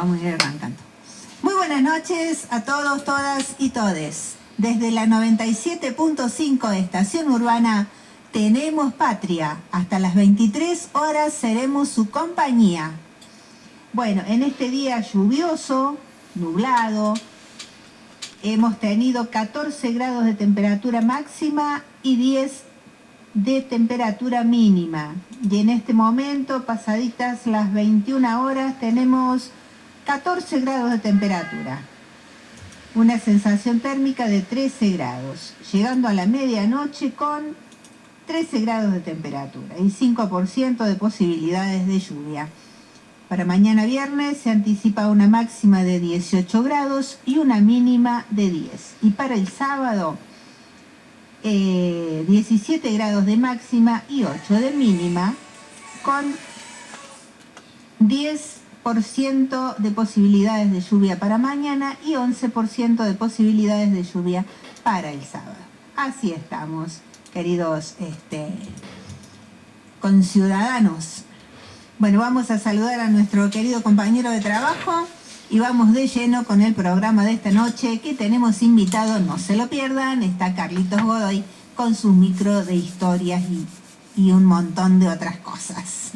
vamos a ir arrancando. Muy buenas noches a todos, todas y todes. Desde la 97.5 de Estación Urbana, tenemos patria. Hasta las 23 horas seremos su compañía. Bueno, en este día lluvioso, nublado, hemos tenido 14 grados de temperatura máxima y 10 de temperatura mínima. Y en este momento, pasaditas las 21 horas, tenemos 14 grados de temperatura. Una sensación térmica de 13 grados, llegando a la medianoche con 13 grados de temperatura y 5% de posibilidades de lluvia. Para mañana viernes se anticipa una máxima de 18 grados y una mínima de 10. Y para el sábado, 17 grados de máxima y 8 de mínima, con 10% de posibilidades de lluvia para mañana y 11% de posibilidades de lluvia para el sábado. Así estamos, queridos conciudadanos. Bueno, vamos a saludar a nuestro querido compañero de trabajo y vamos de lleno con el programa de esta noche que tenemos invitado, no se lo pierdan, está Carlitos Godoy con su micro de historias y un montón de otras cosas.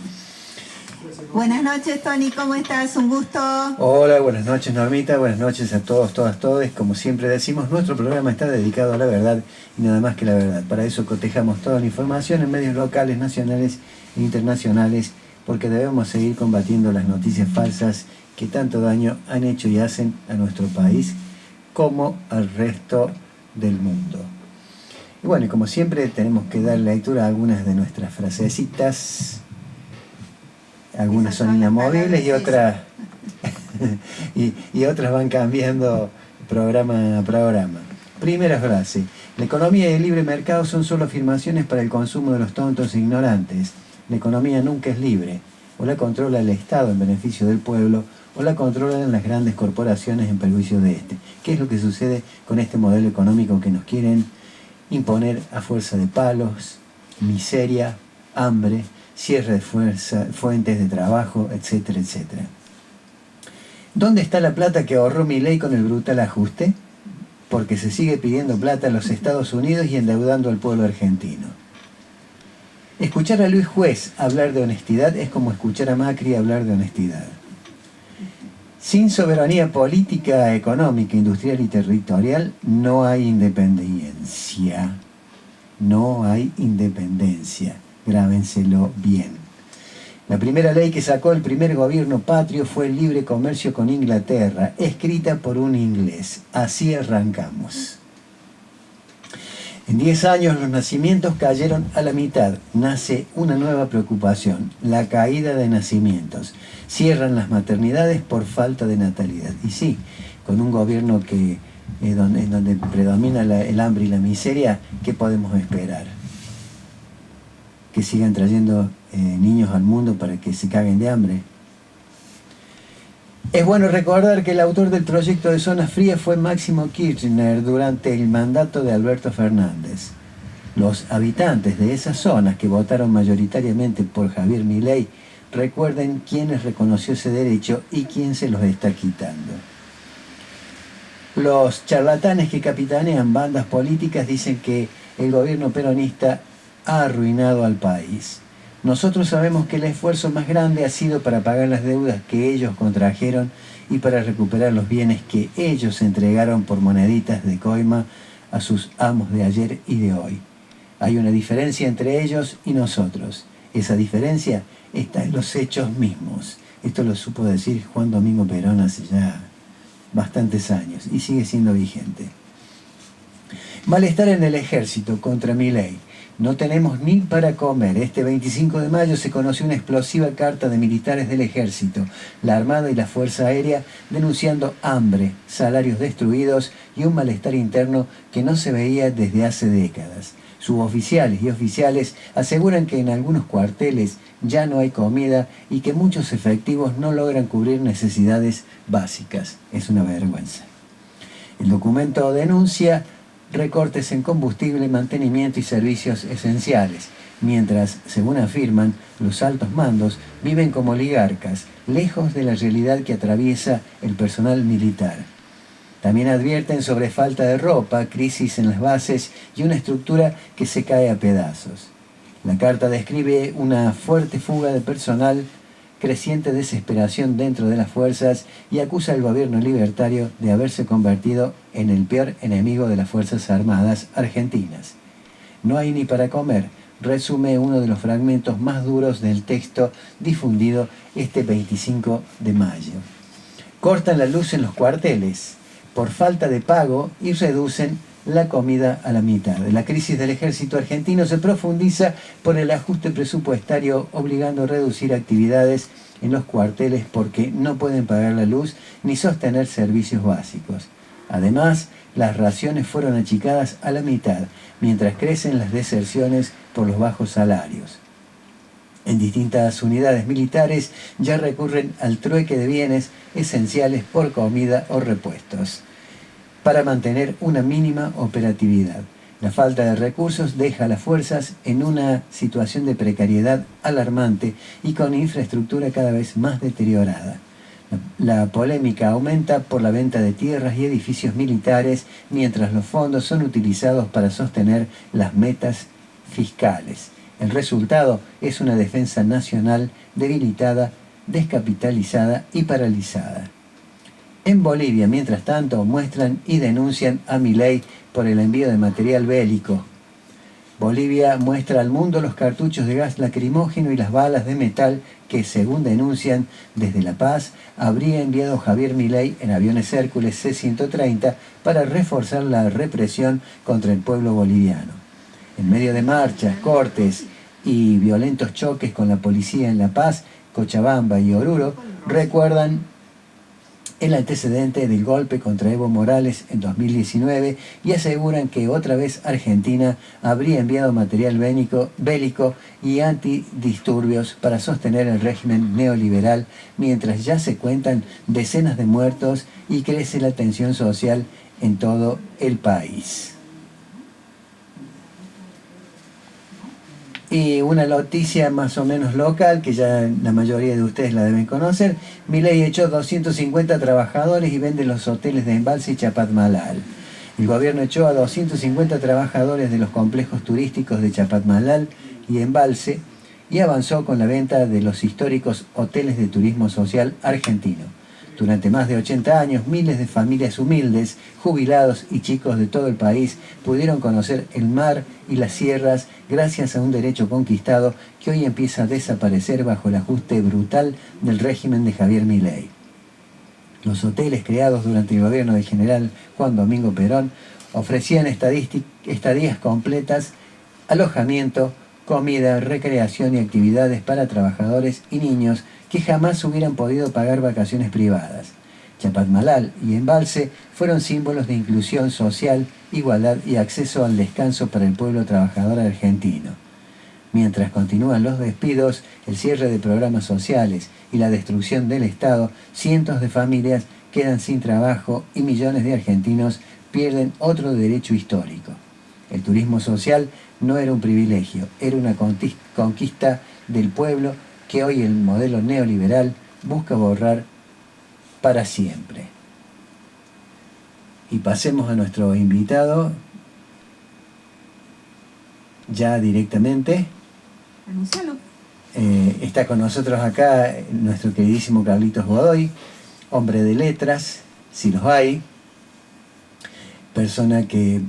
Buenas noches, Tony, ¿cómo estás? Un gusto. Hola, buenas noches, Normita, buenas noches a todos, todas, todes. Como siempre decimos, nuestro programa está dedicado a la verdad y nada más que la verdad. Para eso cotejamos toda la información en medios locales, nacionales e internacionales, porque debemos seguir combatiendo las noticias falsas que tanto daño han hecho y hacen a nuestro país como al resto del mundo. Y bueno, y como siempre tenemos que dar lectura a algunas de nuestras frasecitas. Algunas son inamovibles y otras y otras van cambiando programa a programa. Primera frase: la economía y el libre mercado son solo afirmaciones para el consumo de los tontos e ignorantes. La economía nunca es libre. O la controla el Estado en beneficio del pueblo, o la controlan las grandes corporaciones en perjuicio de este. ¿Qué es lo que sucede con este modelo económico que nos quieren imponer a fuerza de palos, miseria, hambre, cierre de fuentes de trabajo, etcétera, etcétera? ¿Dónde está la plata que ahorró Milei con el brutal ajuste? Porque se sigue pidiendo plata a los Estados Unidos y endeudando al pueblo argentino. Escuchar a Luis Juez hablar de honestidad es como escuchar a Macri hablar de honestidad. Sin soberanía política, económica, industrial y territorial no hay independencia. No hay independencia. Grábenselo bien. La primera ley que sacó el primer gobierno patrio fue el libre comercio con Inglaterra, escrita por un inglés. Así arrancamos. En 10 años los nacimientos cayeron a la mitad. Nace una nueva preocupación, la caída de nacimientos. Cierran las maternidades por falta de natalidad. Y sí, con un gobierno que donde predomina el hambre y la miseria, ¿qué podemos esperar? Que sigan trayendo niños al mundo para que se caguen de hambre. Es bueno recordar que el autor del proyecto de Zonas Frías fue Máximo Kirchner durante el mandato de Alberto Fernández. Los habitantes de esas zonas que votaron mayoritariamente por Javier Milei recuerden quién les reconoció ese derecho y quién se los está quitando. Los charlatanes que capitanean bandas políticas dicen que el gobierno peronista ha arruinado al país. Nosotros sabemos que el esfuerzo más grande ha sido para pagar las deudas que ellos contrajeron y para recuperar los bienes que ellos entregaron por moneditas de coima a sus amos de ayer y de hoy. Hay una diferencia entre ellos y nosotros. Esa diferencia está en los hechos mismos. Esto lo supo decir Juan Domingo Perón hace ya bastantes años y sigue siendo vigente. Malestar en el ejército contra Milei. No tenemos ni para comer. Este 25 de mayo se conoció una explosiva carta de militares del ejército, la Armada y la Fuerza Aérea denunciando hambre, salarios destruidos y un malestar interno que no se veía desde hace décadas. Suboficiales y oficiales aseguran que en algunos cuarteles ya no hay comida y que muchos efectivos no logran cubrir necesidades básicas. Es una vergüenza. El documento denuncia recortes en combustible, mantenimiento y servicios esenciales. mientras, según afirman, los altos mandos viven como oligarcas, lejos de la realidad que atraviesa el personal militar. También advierten sobre falta de ropa, crisis en las bases y una estructura que se cae a pedazos. La carta describe una fuerte fuga de personal, creciente desesperación dentro de las fuerzas y acusa al gobierno libertario de haberse convertido en el peor enemigo de las Fuerzas Armadas argentinas. No hay ni para comer, resume uno de los fragmentos más duros del texto difundido este 25 de mayo. Cortan la luz en los cuarteles por falta de pago y reducen la comida a la mitad. La crisis del ejército argentino se profundiza por el ajuste presupuestario, obligando a reducir actividades en los cuarteles porque no pueden pagar la luz ni sostener servicios básicos. Además, las raciones fueron achicadas a la mitad, mientras crecen las deserciones por los bajos salarios. En distintas unidades militares ya recurren al trueque de bienes esenciales por comida o repuestos para mantener una mínima operatividad. La falta de recursos deja a las fuerzas en una situación de precariedad alarmante y con infraestructura cada vez más deteriorada. La polémica aumenta por la venta de tierras y edificios militares, mientras los fondos son utilizados para sostener las metas fiscales. El resultado es una defensa nacional debilitada, descapitalizada y paralizada. En Bolivia, mientras tanto, muestran y denuncian a Milei por el envío de material bélico. Bolivia muestra al mundo los cartuchos de gas lacrimógeno y las balas de metal que, según denuncian desde La Paz, habría enviado Javier Milei en aviones Hércules C-130 para reforzar la represión contra el pueblo boliviano. En medio de marchas, cortes y violentos choques con la policía en La Paz, Cochabamba y Oruro, recuerdan el antecedente del golpe contra Evo Morales en 2019 y aseguran que otra vez Argentina habría enviado material bélico y antidisturbios para sostener el régimen neoliberal, mientras ya se cuentan decenas de muertos y crece la tensión social en todo el país. Y una noticia más o menos local, que ya la mayoría de ustedes la deben conocer: Milei echó 250 trabajadores y vende los hoteles de Embalse y Chapatmalal. El gobierno echó a 250 trabajadores de los complejos turísticos de Chapatmalal y Embalse y avanzó con la venta de los históricos hoteles de turismo social argentino. Durante más de 80 años, miles de familias humildes, jubilados y chicos de todo el país pudieron conocer el mar y las sierras gracias a un derecho conquistado que hoy empieza a desaparecer bajo el ajuste brutal del régimen de Javier Milei. Los hoteles creados durante el gobierno del general Juan Domingo Perón ofrecían estadías completas, alojamiento, comida, recreación y actividades para trabajadores y niños que jamás hubieran podido pagar vacaciones privadas. Chapatmalal y Embalse fueron símbolos de inclusión social, igualdad y acceso al descanso para el pueblo trabajador argentino. Mientras continúan los despidos, el cierre de programas sociales y la destrucción del Estado, cientos de familias quedan sin trabajo y millones de argentinos pierden otro derecho histórico. El turismo social no era un privilegio, era una conquista del pueblo que hoy el modelo neoliberal busca borrar para siempre. Y pasemos a nuestro invitado ya directamente. Anuncialo. Está con nosotros acá nuestro queridísimo Carlitos Godoy, hombre de letras, si los hay, persona que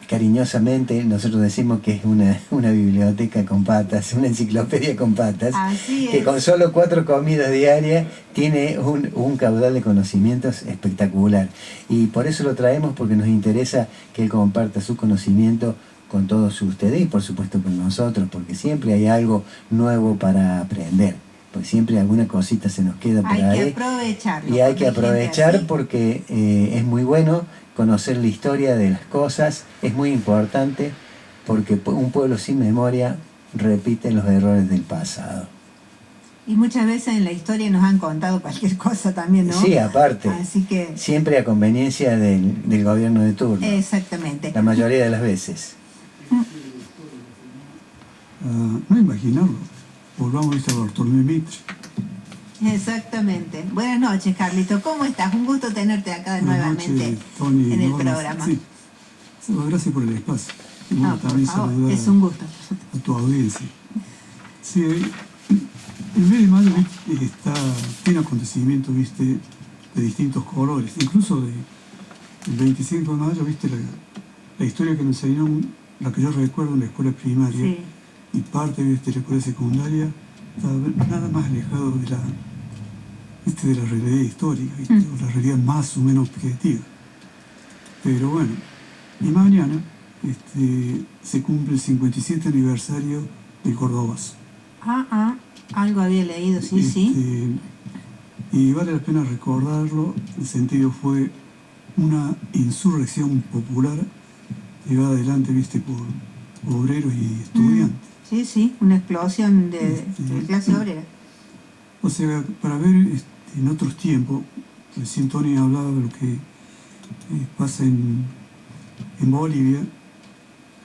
cariñosamente nosotros decimos que es una biblioteca con patas, una enciclopedia con patas, que con solo 4 comidas diarias tiene un caudal de conocimientos espectacular. Y por eso lo traemos, porque nos interesa que él comparta su conocimiento con todos ustedes y por supuesto con nosotros, porque siempre hay algo nuevo para aprender, porque siempre alguna cosita se nos queda por ahí. Hay que aprovecharlo. Y hay que aprovechar porque es muy bueno conocer la historia de las cosas, es muy importante, porque un pueblo sin memoria repite los errores del pasado. Y muchas veces en la historia nos han contado cualquier cosa también, ¿no? Sí, aparte. Así que siempre a conveniencia del gobierno de turno. Exactamente. La mayoría de las veces. no imaginarlo. Volvamos, ¿viste? A Bartolomé Mitre. Exactamente. Buenas noches, Carlito. ¿Cómo estás? Un gusto tenerte acá nuevamente Tony, en el Norma. programa. Sí. Gracias por el espacio. Y bueno, No, por también favor, saludar es un gusto. a tu audiencia. Sí, el mes de mayo, ¿viste? Tiene acontecimientos, ¿viste? De distintos colores. Incluso el 25 de mayo, ¿viste? La historia que nos enseñaron, la que yo recuerdo en la escuela primaria, Sí. y parte, ¿viste? De la escuela secundaria, está nada más alejado de la realidad histórica, ¿viste? O la realidad más o menos objetiva. Pero bueno, y mañana se cumple el 57 aniversario del Cordobazo. Algo había leído, sí. Y vale la pena recordarlo. El sentido fue una insurrección popular llevada adelante, ¿viste? Por obreros y estudiantes. Sí, una explosión de clase obrera. O sea, para ver en otros tiempos, recién Tony hablaba de lo que pasa en Bolivia,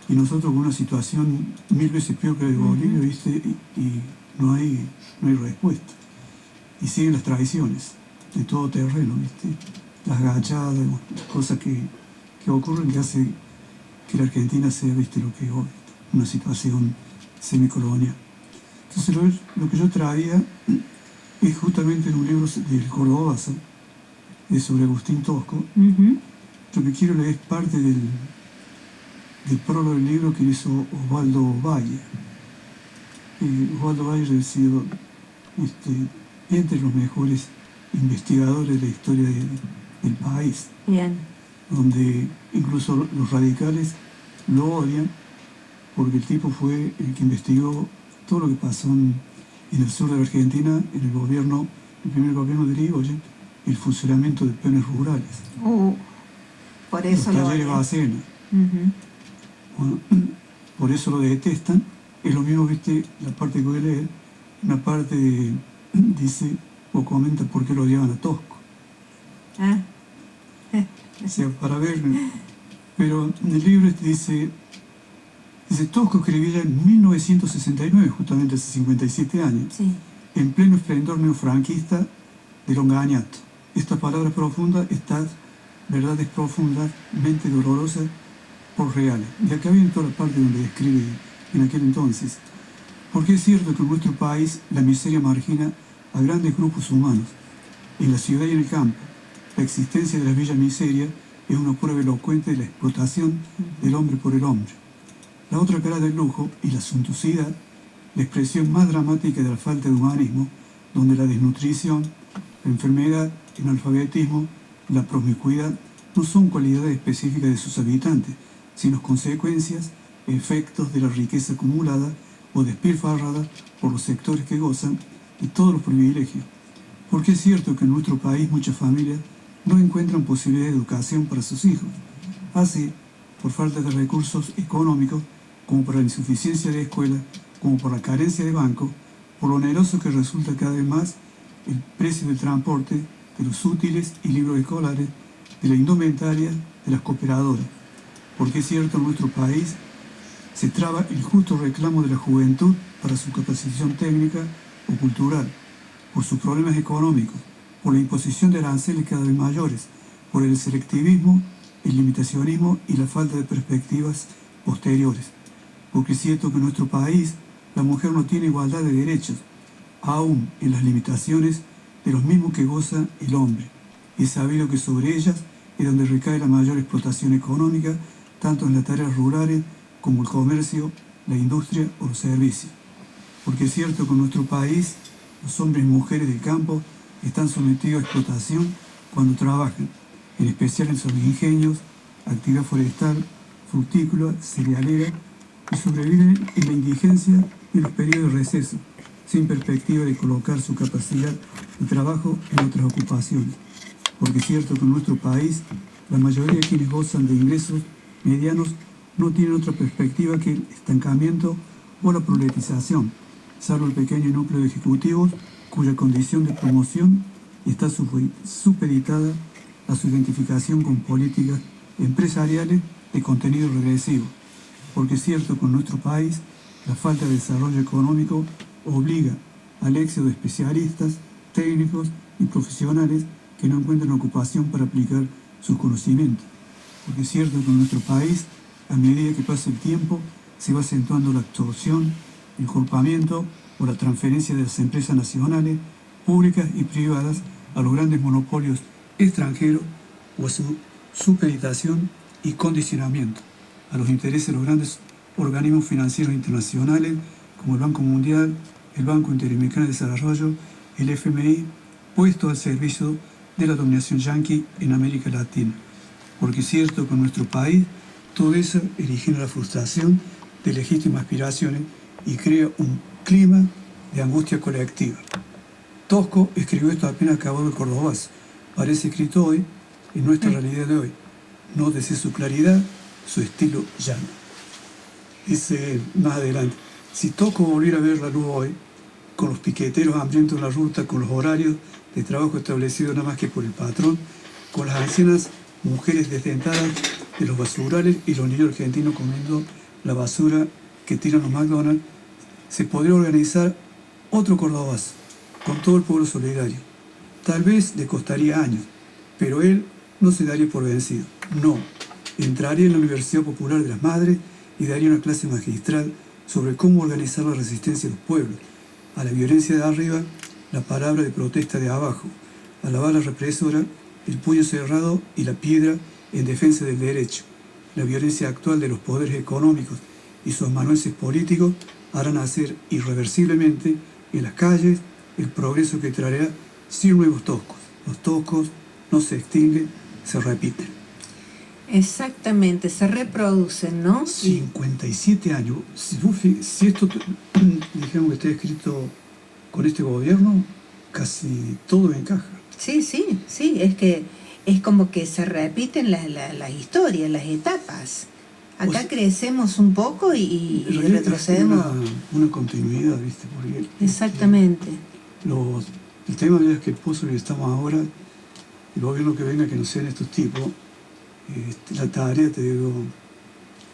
y nosotros con una situación 1000 veces peor que la de Bolivia, ¿viste? Y no hay respuesta. Y siguen las tradiciones de todo terreno, ¿viste? Las gachadas, cosas que ocurren que hace que la Argentina sea, ¿viste? Lo que es hoy, una situación semicolonial. Entonces lo que yo traía es justamente en un libro del Cordobazo, es sobre Agustín Tosco. Lo que quiero leer es parte del prólogo del libro que hizo Osvaldo Valle. Osvaldo Valle ha sido entre los mejores investigadores de la historia del país. Bien. Donde incluso los radicales lo odian porque el tipo fue el que investigó todo lo que pasó en el sur de la Argentina, en el primer gobierno de Irigoyen, el fusilamiento de peones rurales. Por eso los talleres Bacena. Bueno, por eso lo detestan. Es lo mismo, ¿viste? La parte que voy a leer, una parte dice o comenta por qué lo odiaban a Tosco. O sea, para ver. Pero en el libro dice Tosco escribía en 1969, justamente hace 57 años, en pleno esplendor neofranquista del Ongañato. Estas palabras profundas, estas verdades profundamente dolorosas por reales. Y acá viene toda la parte donde describe en aquel entonces. Porque es cierto que en nuestro país la miseria margina a grandes grupos humanos. En la ciudad y en el campo, la existencia de la bella miseria es una prueba elocuente de la explotación del hombre por el hombre. La otra cara del lujo y la suntuosidad, la expresión más dramática de la falta de humanismo, donde la desnutrición, la enfermedad, el analfabetismo, la promiscuidad no son cualidades específicas de sus habitantes, sino consecuencias, efectos de la riqueza acumulada o despilfarrada por los sectores que gozan de todos los privilegios. Porque es cierto que en nuestro país muchas familias no encuentran posibilidad de educación para sus hijos, así por falta de recursos económicos, como por la insuficiencia de escuelas, como por la carencia de bancos, por lo oneroso que resulta cada vez más el precio del transporte, de los útiles y libros escolares, de la indumentaria, de las cooperadoras. Porque es cierto, en nuestro país se traba el justo reclamo de la juventud para su capacitación técnica o cultural, por sus problemas económicos, por la imposición de aranceles cada vez mayores, por el selectivismo, el limitacionismo y la falta de perspectivas posteriores. Porque es cierto que en nuestro país la mujer no tiene igualdad de derechos, aún en las limitaciones de los mismos que goza el hombre. Y es sabido que sobre ellas es donde recae la mayor explotación económica, tanto en las tareas rurales como el comercio, la industria o los servicios. Porque es cierto que en nuestro país los hombres y mujeres del campo están sometidos a explotación cuando trabajan, en especial en sus ingenios, actividad forestal, frutícola, cerealera, y sobreviven en la indigencia en los periodos de receso, sin perspectiva de colocar su capacidad de trabajo en otras ocupaciones. Porque es cierto que en nuestro país la mayoría de quienes gozan de ingresos medianos no tienen otra perspectiva que el estancamiento o la proletización, salvo el pequeño núcleo de ejecutivos cuya condición de promoción está supeditada a su identificación con políticas empresariales de contenido regresivo. Porque es cierto que en nuestro país la falta de desarrollo económico obliga al éxodo de especialistas, técnicos y profesionales que no encuentran ocupación para aplicar sus conocimientos. Porque es cierto que en nuestro país, a medida que pasa el tiempo, se va acentuando la extorsión, el encorpamiento o la transferencia de las empresas nacionales, públicas y privadas a los grandes monopolios extranjeros o a su supeditación y condicionamiento a los intereses de los grandes organismos financieros internacionales como el Banco Mundial, el Banco Interamericano de Desarrollo, el FMI, puesto al servicio de la dominación yanqui en América Latina. Porque es cierto que en nuestro país todo eso origina la frustración de legítimas aspiraciones y crea un clima de angustia colectiva. Tosco escribió esto apenas acabado el Cordobazo. Parece escrito hoy en nuestra realidad de hoy. Nótese su claridad, su estilo llano. Dice más adelante, si Tosco volviera a ver la luz hoy, con los piqueteros hambrientos en la ruta, con los horarios de trabajo establecidos nada más que por el patrón, con las ancianas mujeres desdentadas de los basurales y los niños argentinos comiendo la basura que tiran los McDonald's, se podría organizar otro Cordobazo, con todo el pueblo solidario. Tal vez le costaría años, pero él no se daría por vencido. No, entraría en la Universidad Popular de las Madres y daría una clase magistral sobre cómo organizar la resistencia de los pueblos. A la violencia de arriba, la palabra de protesta de abajo. A la bala represora, el puño cerrado y la piedra en defensa del derecho. La violencia actual de los poderes económicos y sus amanuenses políticos harán nacer irreversiblemente en las calles el progreso que traerá sin nuevos toscos. Los toscos no se extinguen, se repiten. Exactamente, se reproducen, ¿no? 57 años. Si esto, dijéramos que está escrito con este gobierno, casi todo encaja. Sí, es que es como que se repiten las historias, las etapas. Acá crecemos un poco y retrocedemos. Una continuidad, ¿viste? Porque exactamente. El tema es que el pozo en el que estamos ahora, el gobierno que venga, que no sean estos tipos, la tarea, te digo,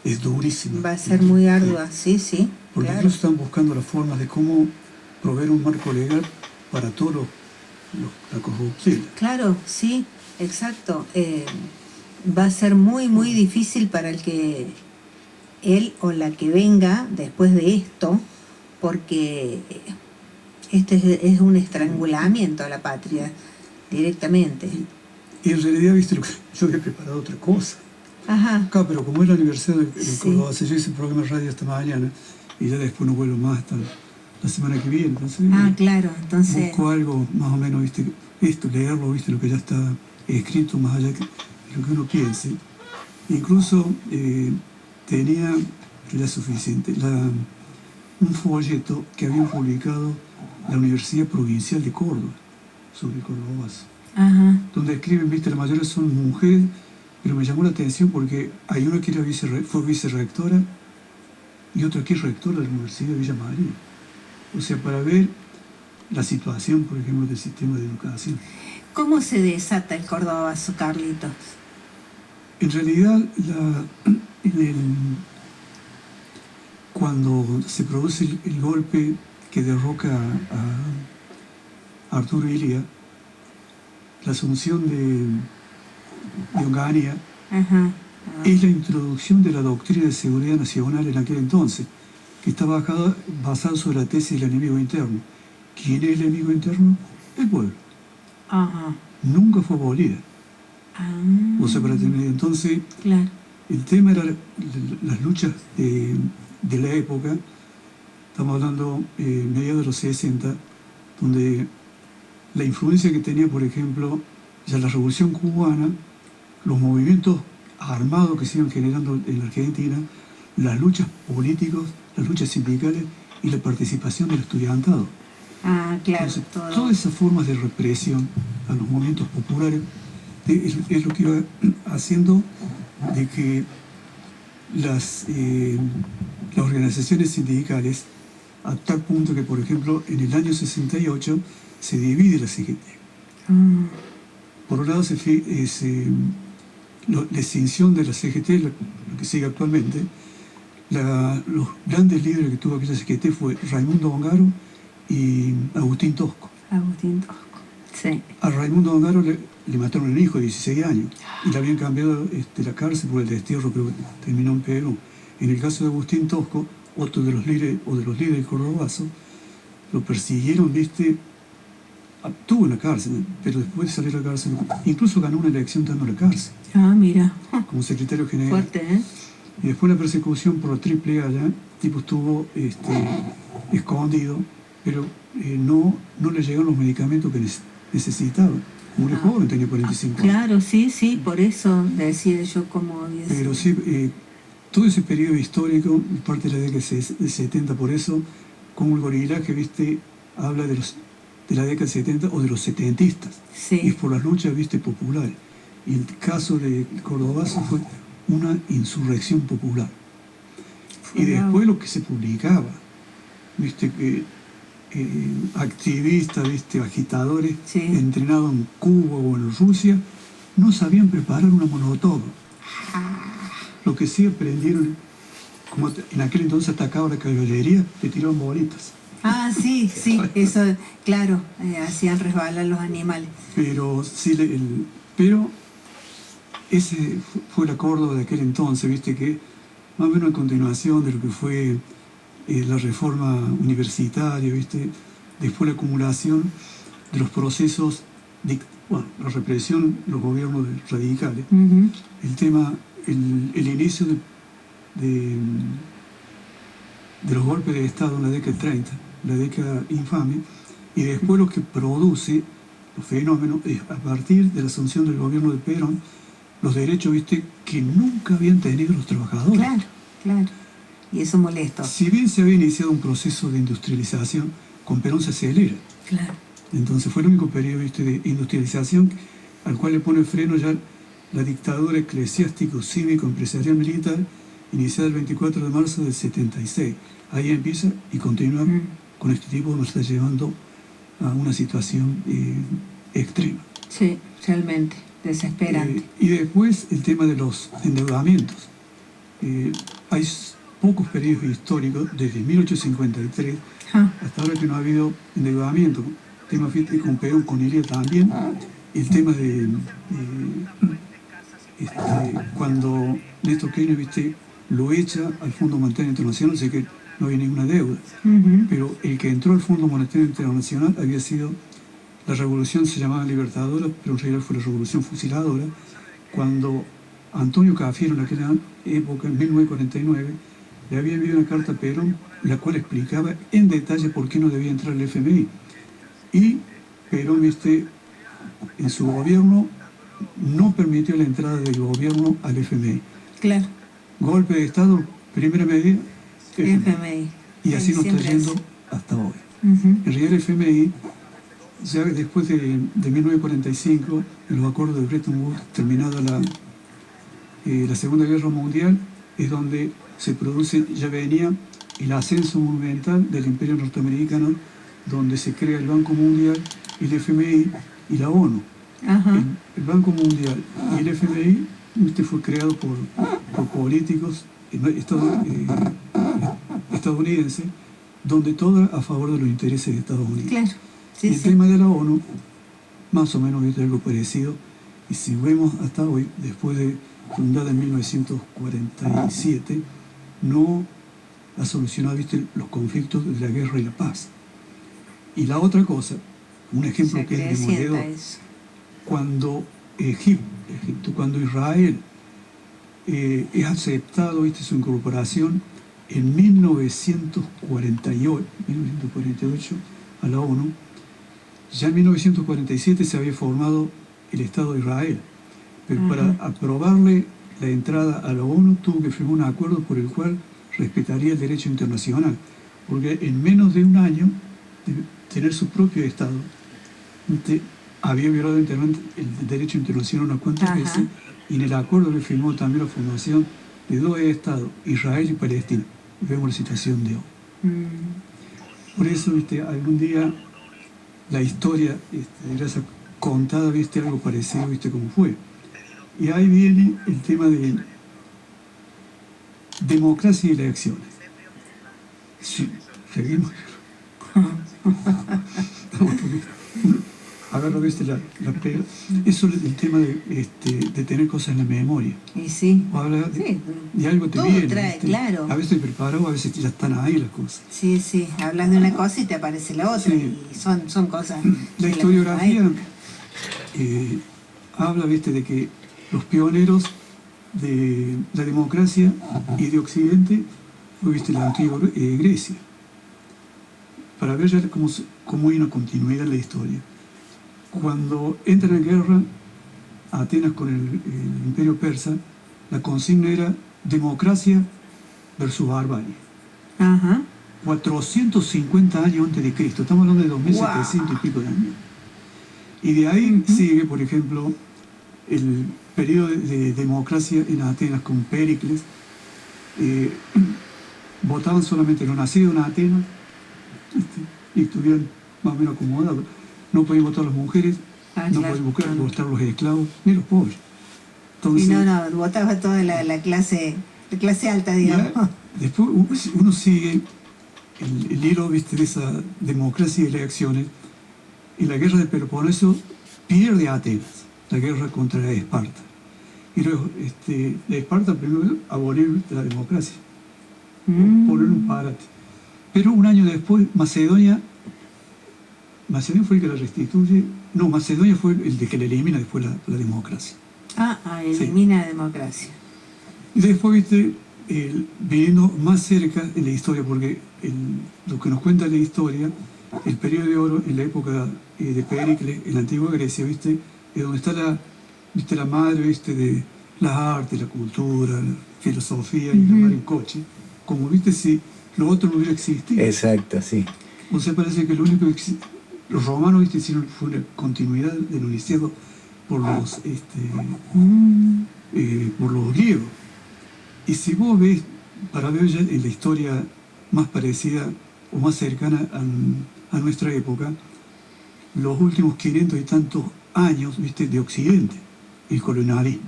es durísima. Va a ser muy ardua, sí. Porque claro. incluso están buscando las formas de cómo proveer un marco legal para todos la corrupción. Claro, sí, exacto. Va a ser muy difícil para el que él o la que venga después de esto, porque este es un estrangulamiento a la patria directamente. Y en realidad, viste, yo había preparado otra cosa. Ajá. Acá, pero como es la Universidad de Córdoba, yo hice un programa de radio esta mañana y ya después no vuelvo más hasta la semana que viene. Entonces, claro, entonces busco algo más o menos, viste, leerlo, viste, lo que ya está escrito, más allá de lo que uno piense. Incluso tenía, pero ya es suficiente, un folleto que habían publicado la Universidad Provincial de Córdoba sobre Cordobazo. Ajá. Donde escriben, viste, la mayoría son mujeres, pero me llamó la atención porque hay una que era fue vicerrectora y otra que es rectora de la Universidad de Villa María. O sea, para ver la situación, por ejemplo, del sistema de educación. ¿Cómo se desata el Cordobazo, Carlitos? En realidad, cuando se produce el golpe que derroca a Arturo Illia, la asunción de Onganía es la introducción de la doctrina de seguridad nacional en aquel entonces, que está basada sobre la tesis del enemigo interno. ¿Quién es el enemigo interno? El pueblo. Ajá. Nunca fue abolida. O sea, para tener entonces, claro. El tema era las luchas de la época. Estamos hablando mediados de los 60, donde la influencia que tenía, por ejemplo, ya la Revolución Cubana, los movimientos armados que se iban generando en la Argentina, las luchas políticas, las luchas sindicales y la participación del estudiantado. Claro. Entonces, todas esas formas de represión a los movimientos populares es lo que iba haciendo de que las organizaciones sindicales, a tal punto que, por ejemplo, en el año 68 se divide la CGT. Por un lado, la extinción de la CGT, lo que sigue actualmente, los grandes líderes que tuvo aquella CGT fue Raimundo Ongaro y Agustín Tosco. Agustín Tosco, sí. A Raimundo Ongaro le mataron un hijo de 16 años y le habían cambiado la cárcel por el destierro, pero terminó en Perú. En el caso de Agustín Tosco, otro de los líderes cordobasos, lo persiguieron, estuvo en la cárcel, pero después de salir de la cárcel, incluso ganó una elección estando en la cárcel. Ah, mira. Como secretario general. Fuerte, ¿eh? Y después la persecución por la triple A, el tipo estuvo escondido, pero no le llegaron los medicamentos que necesitaba. Muy joven, tenía 45 años. Claro, sí, por eso decía yo como... Pero sí, todo ese periodo histórico, parte de la década del 70, por eso, como el gorilaje, habla de la década del 70 o de los setentistas. Sí. Y es por las luchas, populares. Y el caso de Cordobazo fue una insurrección popular. Y después lo que se publicaba, que activistas, agitadores, sí, entrenados en Cuba o en Rusia, no sabían preparar una molotov. Lo que sí aprendieron, como en aquel entonces atacaba la caballería, le tiraban bolitas. Ah, sí, eso, claro, hacían resbalar los animales. Pero sí, ese fue la Córdoba de aquel entonces, que más o menos a continuación de lo que fue la reforma universitaria, después la acumulación de los procesos, la represión, los gobiernos radicales, el tema, el inicio de los golpes de Estado en la década 30, la década infame, y después lo que produce los fenómenos a partir de la asunción del gobierno de Perón, los derechos, que nunca habían tenido los trabajadores. Claro. Y eso molesta. Si bien se había iniciado un proceso de industrialización, con Perón se acelera. Claro. Entonces fue el único periodo de industrialización al cual le pone freno ya la dictadura eclesiástico, cívico, empresarial, militar, iniciada el 24 de marzo del 76. Ahí empieza y continúa con este tipo, nos está llevando a una situación extrema. Sí, realmente, desesperante. Y después el tema de los endeudamientos. Hay pocos periodos históricos, desde 1853 hasta ahora, que no ha habido endeudamiento. El tema con Perón, con Ilia también. El tema de cuando Néstor Kirchner, lo echa al Fondo Monetario Internacional, sé que no había ninguna deuda. Pero el que entró al Fondo Monetario Internacional había sido, la revolución se llamaba Libertadora, pero en realidad fue la revolución fusiladora, cuando Antonio Cafiero, en aquella época, en 1949, le había enviado una carta a Perón, la cual explicaba en detalle por qué no debía entrar el FMI. Y Perón, en su gobierno, no permitió la entrada del gobierno al FMI. Claro. Golpe de Estado, primera medida, FMI. Y así nos está yendo hasta hoy. En realidad el FMI, ya después de 1945, en los acuerdos de Bretton Woods, terminada la Segunda Guerra Mundial, es donde se produce, ya venía el ascenso monumental del Imperio Norteamericano, donde se crea el Banco Mundial, el FMI y la ONU. El Banco Mundial y el FMI fue creado por políticos estadounidenses, donde todo a favor de los intereses de Estados Unidos. Claro. Sí, el tema de la ONU, más o menos algo parecido, y si vemos hasta hoy, después de fundada en 1947, no ha solucionado los conflictos de la guerra y la paz. Y la otra cosa, un ejemplo que es demoledor, cuando cuando Israel es aceptado su incorporación en 1948 a la ONU, ya en 1947 se había formado el Estado de Israel, pero para aprobarle la entrada a la ONU tuvo que firmar un acuerdo por el cual respetaría el derecho internacional, porque en menos de un año de tener su propio Estado había violado el derecho internacional unas cuantas veces, y en el acuerdo le firmó también la fundación de dos estados, Israel y Palestina. Y vemos la situación de hoy. Por eso, algún día la historia debería ser contada, algo parecido, como fue. Y ahí viene el tema de democracia y elecciones. Sí, seguimos. Agarro, viste, la pega. Eso es el tema de tener cosas en la memoria. Y sí. O habla Sí, de algo te todo viene. trae, ¿viste? claro. A veces preparado, a veces ya están ahí las cosas. Sí, sí. Hablas de una cosa y te aparece la otra. Sí. Y son cosas. La de historiografía misma época. habla, viste, de que los pioneros de la democracia y de Occidente fue, viste, la antigua Grecia. Para ver ya cómo hay una continuidad en la historia. Cuando entran en guerra Atenas con el imperio persa, la consigna era democracia versus barbarie. Ajá. 450 años antes de Cristo, estamos hablando de 2700 y pico de años. Y de ahí sigue, por ejemplo, el periodo de democracia en Atenas con Péricles. Votaban solamente los nacidos en Atenas, y estuvieran más o menos acomodados. No podían votar las mujeres, no claro. podían votar los esclavos, ni los pobres. Entonces, Y no, votaba toda la clase alta, digamos. ya, después uno sigue el hilo, viste, de esa democracia y elecciones. Y la guerra de Peloponeso pierde a Atenas, la guerra contra Esparta. Y luego la Esparta primero abolir la democracia, poner un parate. Pero un año después, Macedonia fue el que la restituye. No, Macedonia fue el de que le elimina después la democracia. Elimina la democracia. Y después, viste, viniendo más cerca en la historia, porque lo que nos cuenta la historia, el periodo de oro en la época de Péricles, en la antigua Grecia, viste, es donde está la madre, viste, de las artes, la cultura, la filosofía y la mar en coche. Como viste, si lo otro no hubiera existido. Exacto, sí. O sea, parece que lo único que los romanos, viste, hicieron fue una continuidad de lo iniciado por los griegos. Y si vos ves, para ver ya en la historia más parecida o más cercana a nuestra época, los últimos 500 y tantos años, viste, de Occidente, el colonialismo.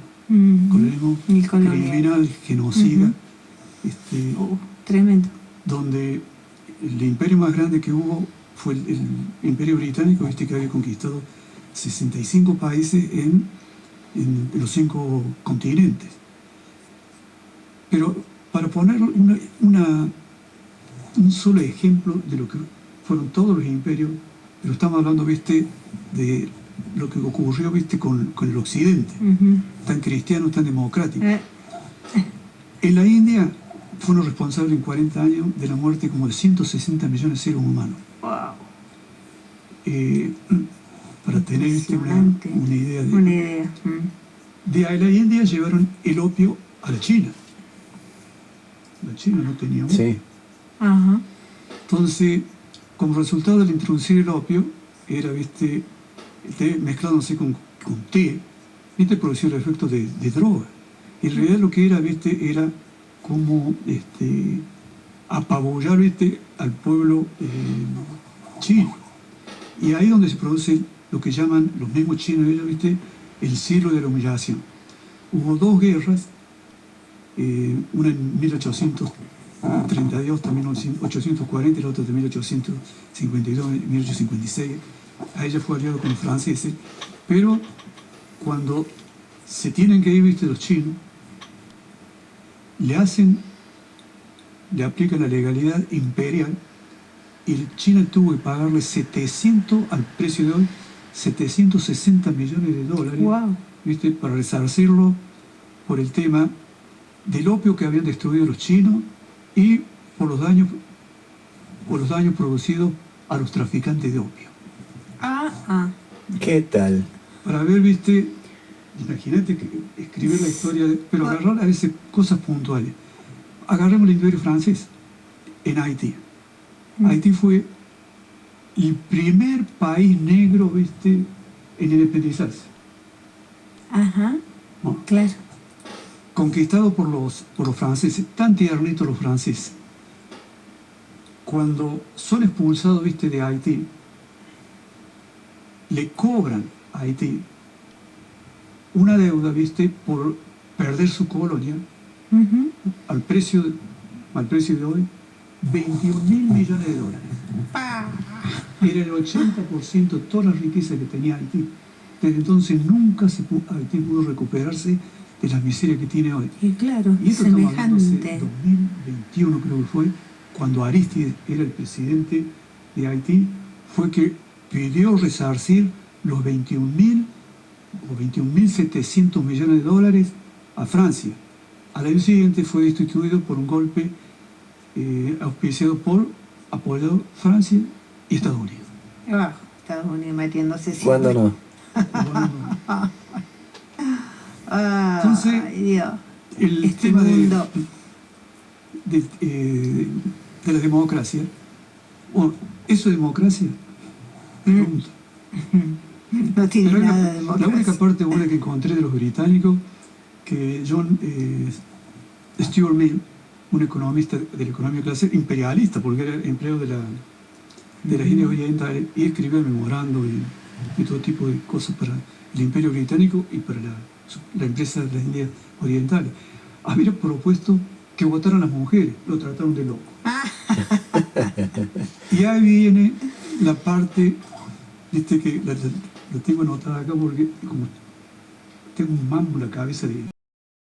Colonialismo criminal, genocida. Tremendo. Donde el imperio más grande que hubo fue el imperio británico, viste, que había conquistado 65 países en los 5 continentes. Pero para poner un solo ejemplo de lo que fueron todos los imperios, pero estamos hablando, viste, de lo que ocurrió, viste, con el occidente, tan cristiano, tan democrático. En la India fueron responsables en 40 años de la muerte como de 160 millones de seres humanos. Wow. Para tener, viste, una idea de... Una idea. De ahí la India llevaron el opio a la China. La China no tenía opio. Sí. Ajá. Entonces, como resultado de introducir el opio, era, viste, té mezclándose con té, viste, producía el efecto de droga. Y en realidad lo que era, viste, era como apabullar, viste, al pueblo chino. Y ahí es donde se produce lo que llaman los mismos chinos, ellos, viste, el siglo de la humillación. Hubo 2 guerras, una en 1832, también 1840, y la otra de 1852, 1856. A ella fue aliado con los franceses, pero cuando se tienen que ir, viste, los chinos, le aplican la legalidad imperial, y China tuvo que pagarle 700, al precio de hoy, 760 millones de dólares, Wow. ¿viste? Para resarcirlo por el tema del opio que habían destruido los chinos y por los daños producidos a los traficantes de opio. ¿Qué tal? Para ver, viste, imagínate que escribir la historia, pero agarrar a veces cosas puntuales. Agarremos el imperio francés en Haití. Haití fue el primer país negro, viste, en independizarse. Ajá. Bueno, Claro. conquistado por los franceses, tan tiernitos los franceses. Cuando son expulsados, viste, de Haití, le cobran a Haití una deuda, viste, por perder su colonia al precio de hoy, 21.000 millones de dólares. Era el 80% de toda la riqueza que tenía Haití. Desde entonces nunca Haití pudo recuperarse de la miseria que tiene hoy. Y claro, Y esto estamos hablando hace semejante. 2021 creo que fue, cuando Aristides era el presidente de Haití, fue que pidió resarcir los 21.000 o 21.700 millones de dólares a Francia. Al año siguiente fue destituido por un golpe apoyado Francia y Estados Unidos. Abajo, Estados Unidos metiéndose siempre. ¿Cuándo no? Entonces, Ay, Dios. El Este tema mundo. de la democracia, bueno, ¿eso es democracia? Pregunta. No tiene Pero nada de la democracia. única parte buena que encontré de los británicos, que John Stuart Mill, un economista de la economía clásica, imperialista, porque era empleado de las Indias Orientales, y escribió memorando y todo tipo de cosas para el imperio británico y para la empresa de las Indias Orientales. Había propuesto que votaran las mujeres, lo trataron de loco. Y ahí viene la parte, que la tengo anotada acá porque como tengo un mambo en la cabeza de